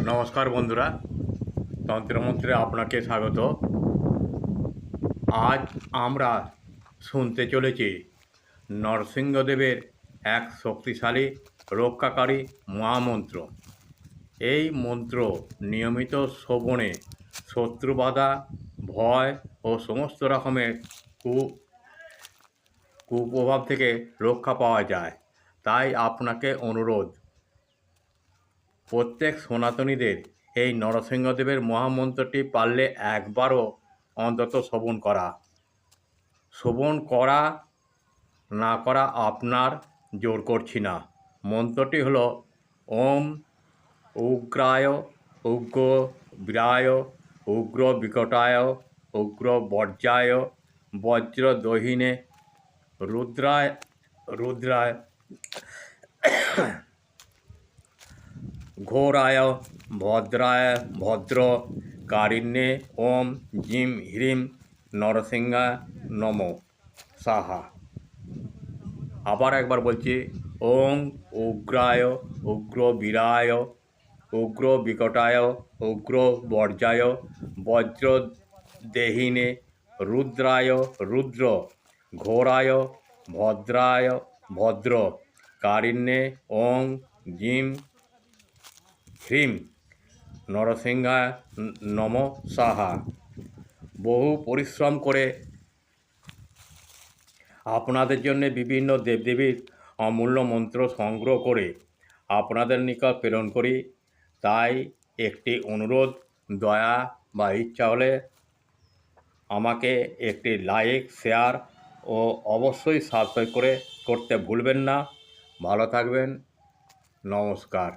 নমস্কার বন্ধুরা, তন্ত্রমন্ত্রে আপনাকে স্বাগত। আজ আমরা শুনতে চলেছি নরসিংহদেবের এক শক্তিশালী রক্ষাকারী মহামন্ত্র। এই মন্ত্র নিয়মিত শ্রবণে শত্রুবাধা, ভয় ও সমস্ত রকমের কুপ্রভাব থেকে রক্ষা পাওয়া যায়। তাই আপনাকে অনুরোধ, প্রত্যেক সনাতনীদের এই নরসিংহদেবের মহামন্ত্রটি পারলে একবারও অন্তত শ্রবণ করা না করা আপনার জোর করছি না। মন্ত্রটি হল ওম উগ্রায় উগ্র বীরায় উগ্র বিকটায় উগ্র বর্জায় বজ্র দহিনে রুদ্রায় ঘোরায় ভদ্র কারিণ্যে ওম জিম হ্রিম নরসিংহায় নমো সাহা। আবার একবার বলছি, ওম উগ্রায় উগ্র বীরায় উগ্র বিকটায় উগ্র বর্জায় বজ্র দেহিনে রুদ্র ঘোরায় ভদ্র কারিণ্যে ওং জিম হ্রিম নরসিংহায় নম সাহা। বহু পরিশ্রম করে আপনাদের জন্য বিভিন্ন দেবদেবীর অমূল্য মন্ত্র সংগ্রহ করে আপনাদের নিকট প্রেরণ করি। তাই একটি অনুরোধ, দয়া বা ইচ্ছা হলে আমাকে একটি লাইক, শেয়ার ও অবশ্যই সাবস্ক্রাইব করতে ভুলবেন না। ভালো থাকবেন। নমস্কার।